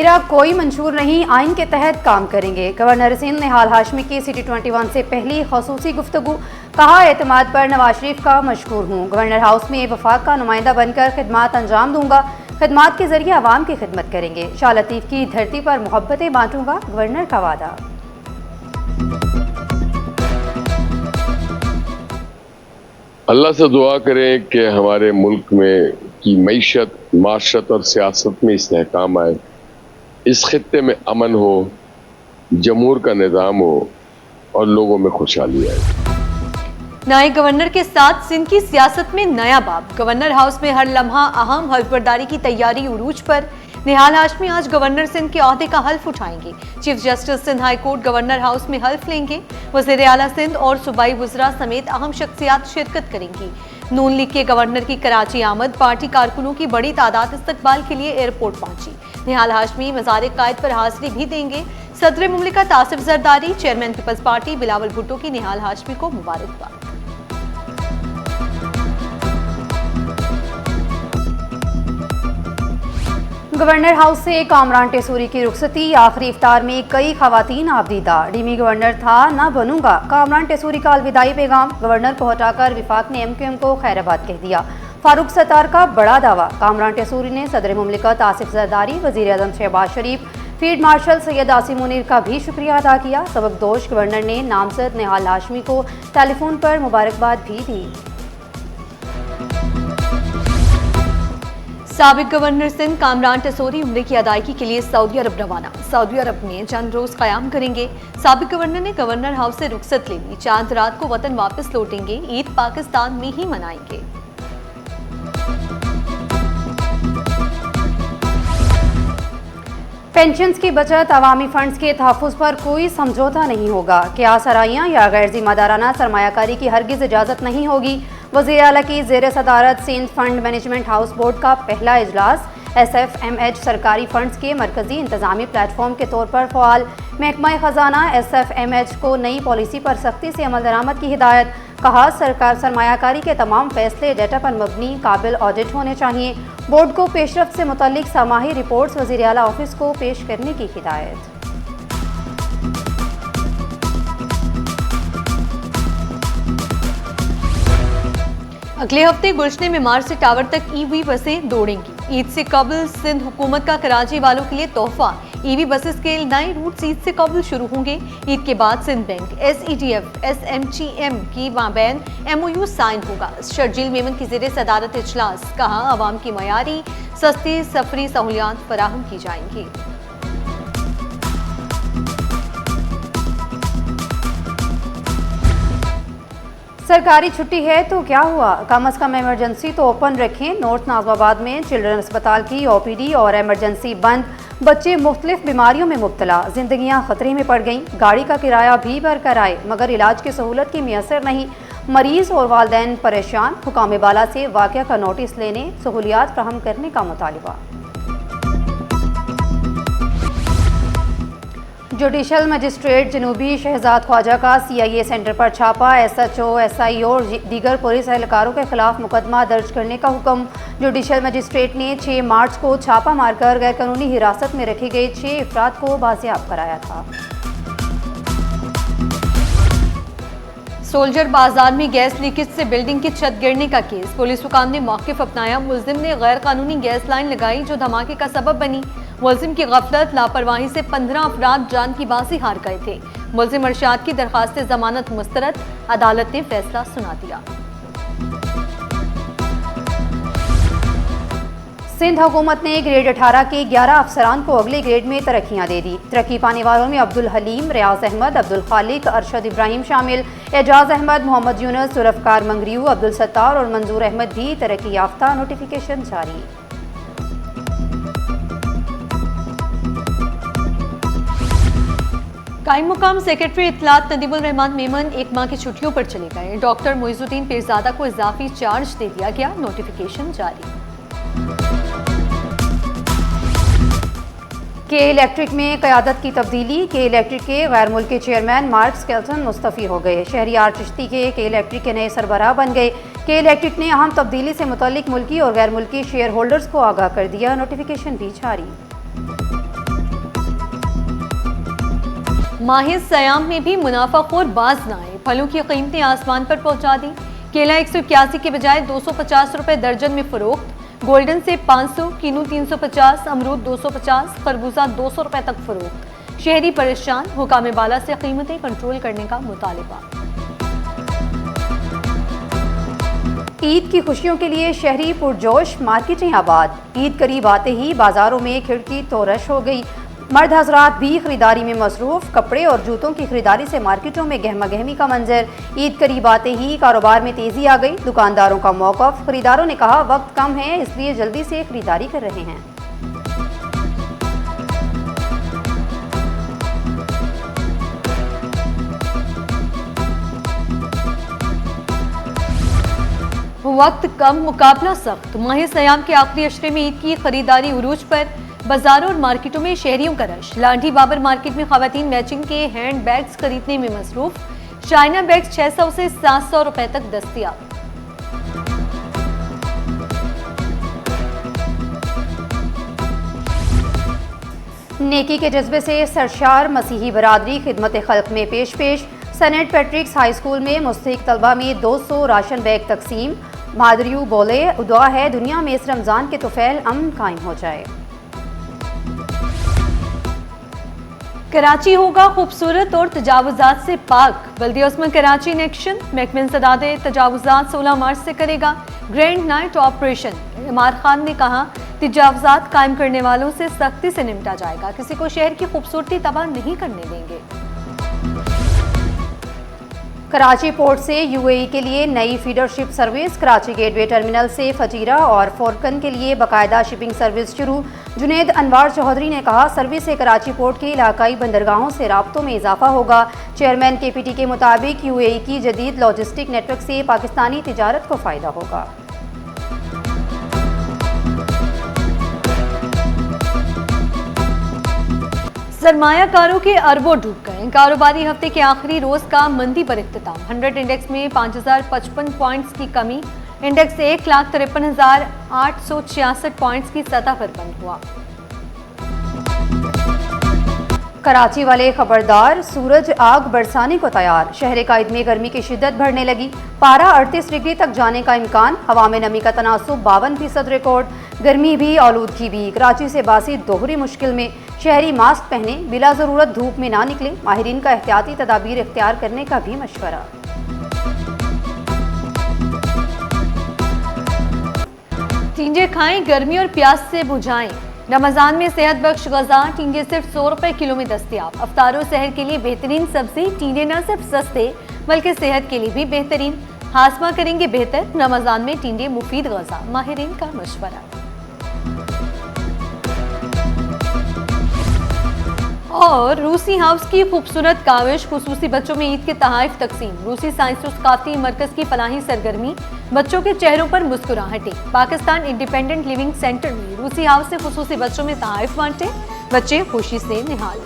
मेरा कोई मंशूर नहीं, आइन के तहत काम करेंगे। गवर्नर सिंध निहाल हाशमी की सिटी 21 से पहली खसूसी गुफ्तगू। कहा, एतमाद पर नवाज शरीफ का मशकूर हूँ। गवर्नर हाउस में वफाक का नुमाइंदा बनकर खिदमात अंजाम दूंगा। खिदमात के जरिए आवाम की खिदमत करेंगे। शाह लतीफ़ की धरती पर मोहब्बतें बांटूंगा, गवर्नर का वादा। अल्लाह से दुआ करें कि हमारे मुल्क में की मईशत, माशरत और सियासत में इस्तेहकाम आए, इस खित्ते में अमन हो, जमहूर का निज़ाम हो और लोगों में खुशहाली आए। नए गवर्नर के साथ सिंध की सियासत में नया बाब। गवर्नर हाउस में हर लम्हा अहम, हल्फबरदारी की तैयारी उरूज पर। निहाल हाशमी आज गवर्नर सिंध के ओहदे का हल्फ उठाएंगे। Chief justice Sindh high court governor house में हल्फ लेंगे। वज़ीर आला सिंध और सूबाई वज़रा समेत अहम शख्सियात शिरकत करेंगी। नून लीग के गवर्नर की कराची आमद, पार्टी कारकुनों की बड़ी तादाद इस्तकबाल के लिए एयरपोर्ट पहुंची। निहाल हाशमी मज़ार कायद पर हाजिरी भी देंगे। सदर मुमलिकत आसिफ जरदारी, चेयरमैन पीपल्स पार्टी बिलावल भुट्टो की निहाल हाशमी को मुबारकबाद। गवर्नर हाउस से कामरान टेसूरी की रुखसती। आखिरी इफ्तार में कई खवातीन आबदीदा। डीमी गवर्नर था, ना बनूंगा। कामरान टेसूरी का अलविदाई पैगाम। गवर्नर को हटाकर विफाक ने MQM को खैराबाद कह दिया। फारूक सत्तार का बड़ा दावा। कामरान टेसूरी ने सदर मुमलिकत आसिफ जरदारी, वज़ीर आज़म शहबाज शरीफ, फील्ड मार्शल सैयद आसिम मुनीर का भी शुक्रिया अदा किया। सबकदोश गवर्नर ने नामजद निहाल हाशमी को टेलीफोन पर मुबारकबाद भी दी। साबिक गवर्नर सिंध कामरान टेसूरी उम्रे की अदायगी के लिए सऊदी अरब रवाना। सऊदी अरब में चंद रोज क़याम करेंगे। साबिक गवर्नर ने गवर्नर हाउस से रुखसत ले ली। चांद रात को वतन वापस लौटेंगे। ईद पाकिस्तान में ही मनाएंगे। पेंशन्स की बचत, अवामी फंड्स के तहफ़्फ़ुज़ पर कोई समझौता नहीं होगा। क्या सराइयाँ या गैर जिम्मेदाराना सरमायाकारी की हरगिज़ इजाज़त नहीं होगी। वज़ीर आला की ज़ेर सदारत Sindh fund management house board का पहला इजलास। SFMH सरकारी फंड्स के मरकज़ी इंतज़ामी प्लेटफॉर्म के तौर पर फ़आल। महकमा ख़जाना SFMH को नई पॉलिसी पर सख्ती से अमल दरामद की हिदायत। कहा, सरकार सरमायाकारी के तमाम फैसले डेटा पर मबनी, काबिल ऑडिट होने चाहिए। बोर्ड को पेशरफ्त से मुतल्लिक समाही रिपोर्ट्स वज़ीर आला ऑफिस को पेश करने की हिदायत। अगले हफ्ते गुलशने मीमार से टावर तक EV बसें दौड़ेंगी। ईद से कबल सिंध हुकूमत का कराची वालों के लिए तोहफा। EV बसेस के नए रूट ईद से कबल शुरू होंगे। ईद के बाद सिंध बैंक, SEDF, SMGM की माबैन MOU साइन होगा। शर्जील मेमन की ज़ेर सदारत इजलास। कहा, आवाम की मयारी सस्ती सफरी सहूलियात फराहम की जाएंगी। सरकारी छुट्टी है तो क्या हुआ, कम अज़ कम एमरजेंसी तो ओपन रखें। नॉर्थ नाज़िमाबाद में चिल्ड्रन अस्पताल की OPD और एमरजेंसी बंद। बच्चे मुख्तलिफ बीमारियों में मुब्तला। जिंदगियां खतरे में पड़ गईं। गाड़ी का किराया भी भरकर आए मगर इलाज की सहूलत की मैसर नहीं। मरीज और वालदैन परेशान। हुकाम बाला से वाक़या का नोटिस लेने, सहूलियात फराहम करने का मुतालिबा। जुडिशल मजिस्ट्रेट जनूबी शहजाद ख्वाजा का CIA सेंटर पर छापा। SHO, SI और दीगर पुलिस एहलकारों के खिलाफ मुकदमा दर्ज करने का हुक्म। जुडिशल मजिस्ट्रेट ने 6 मार्च को छापा मारकर गैरकानूनी हिरासत में रखे गए 6 अफराद को बाजियाब कराया था। सोल्जर बाजार में गैस लीकेज से बिल्डिंग की छत गिरने का केस। पुलिस हुकाम ने मौक़िफ़ अपनाया। मुल्जिम ने गैर कानूनी गैस लाइन लगाई जो धमाके का सबब बनी। मुल्जिम की गफलत, लापरवाही से 15 अफराद जान की बाजी हार गए थे। मुल्जिम अरशाद की दरखास्त जमानत मुस्तरद। अदालत ने फैसला सुना दिया। सिंध हुकूमत ने ग्रेड 18 के 11 अफसरान को अगले ग्रेड में तरक्कियां दे दी। तरक्की पाने वालों में अब्दुल हलीम, रियाज अहमद, अब्दुल खालिक, अरशद इब्राहिम शामिल। एजाज अहमद, मोहम्मद यूनुस, जुल्फ़कार मंगरियू, अब्दुल सत्तार और मंजूर अहमद भी तरक्की याफ्ता। नोटिफिकेशन जारी। कायम मुकाम सेक्रेटरी इत्तलात नदीमुल रहमान मेमन 1 माह की छुट्टियों पर चले गए। डॉक्टर मोइजुद्दीन पीरजादा को इजाफी चार्ज दे दिया गया। नोटिफिकेशन जारी। के इलेक्ट्रिक में क़यादत की तब्दीली। के इलेक्ट्रिक के गैर मुल्की चेयरमैन मार्क स्केल्टन मुस्तफ़ी हो गए। शहरियार चिश्ती के इलेक्ट्रिक के नए सरबराह बन गए। के इलेक्ट्रिक ने अहम तब्दीली से मुतल्लिक मुल्की और गैर मुल्की शेयर होल्डर्स को आगाह कर दिया। नोटिफिकेशन भी जारी। माह सयाम में भी मुनाफाखोर बाज न आए, फलों की कीमतें आसमान पर पहुंचा दी। केला 181 के बजाय 250 रुपए दर्जन में फरोख्त, गोल्डन से 500, किनू 350, अमरूद 250, खरबूजा 200 रुपए तक फरोख्त। शहरी परेशान, हुकाम बाला से कीमतें कंट्रोल करने का मुतालिबा। ईद की खुशियों के लिए शहरी पुरजोश, मार्केटें आबाद। ईद करीब आते ही बाजारों में खिड़की तोरश हो गई। मर्द हजरात भी खरीदारी में मसरूफ, कपड़े और जूतों की खरीदारी से मार्केटों में गहमा गहमी का मंजर। ईद करीब आते ही कारोबार में तेजी आ गई। दुकानदारों का मौकफ, खरीदारों ने कहा वक्त कम है इसलिए जल्दी से खरीदारी कर रहे हैं। वक्त कम, मुकाबला सख्त। माह सयाम के आखिरी अशरे में ईद की खरीदारी उरूज पर। बाजारों और मार्केटों में शहरियों का रश। लाठी बाबर मार्केट में खवातीन मैचिंग के हैंड बैग्स खरीदने में मसरूफ। चाइना बैग्स 600 से 700 रुपए तक दस्तयाब। नेकी के जज्बे से सरशार मसीही बरादरी खिदमत खल्क में पेश। सेनेट पैट्रिक्स हाई स्कूल में मुस्तहिक तलबा में 200 राशन बैग तकसीम। मादरियू बोले दुआ है दुनिया में इस रमज़ान के तुफैल अमन कायम हो जाए। कराची होगा खूबसूरत और तजावुजात से पाक। बल्दिया उस्मान कराची इन एक्शन। महकमे इंसदाद तजावुजात 16 मार्च से करेगा ग्रैंड नाइट ऑपरेशन। इमार खान ने कहा तजावुजात कायम करने वालों से सख्ती से निपटा जाएगा, किसी को शहर की खूबसूरती तबाह नहीं करने देंगे। कराची पोर्ट से यूएई के लिए नई feeder ship service. Karachi gateway terminal से फजीरा और फोरकन के लिए बाकायदा शिपिंग सर्विस शुरू। जुनेद अनवार चौधरी ने कहा सर्विस से कराची पोर्ट के इलाकाई बंदरगाहों से राब्तों में इजाफा होगा। चेयरमैन केपीटी के मुताबिक यूएई की जदीद लॉजिस्टिक नेटवर्क से पाकिस्तानी तिजारत को फ़ायदा होगा। सरमायाकारों के अरबों डूब गए। कारोबारी हफ्ते के आखिरी रोज का मंदी पर इख्तिताम। 100 इंडेक्स में 5055 पॉइंट्स की कमी। इंडेक्स 1,53,866 पॉइंट्स की सतह पर बंद हुआ। कराची वाले खबरदार, सूरज आग बरसाने को तैयार। शहर कायद में गर्मी की शिद्दत बढ़ने लगी। पारा 38 डिग्री तक जाने का इम्कान। हवा में नमी का तनासुब 52% रिकॉर्ड। गर्मी भी आलूदगी भी। कराची से बासी दोहरी मुश्किल में। शहरी मास्क पहने, बिला ज़रूरत धूप में ना निकले। माहिरीन का एहतियाती तदाबीर इख्तियार करने का भी मशवरा। टींडे खाएं, गर्मी और प्यास से बुझाएं। रमजान में सेहत बख्श गजा। टींडे सिर्फ 100 रुपए किलो में दस्तयाब। अफ्तार और सहर के लिए बेहतरीन सब्जी। टींडे न सिर्फ सस्ते बल्कि सेहत के लिए भी बेहतरीन। हाजमा करेंगे बेहतर। रमजान में टींडे मुफीद गजा, माहिरीन का मशवरा। और रूसी हाउस की खूबसूरत काविश। खुसूसी बच्चों में ईद के तहाइफ तकसीम। रूसी साइंस और सकाफती मरकज की फलाही सरगर्मी। बच्चों के चेहरों पर मुस्कुराहटें। पाकिस्तान इंडिपेंडेंट लिविंग सेंटर में रूसी हाउस से खुसूसी बच्चों में तहाइफ बांटे। बच्चे खुशी से निहाल।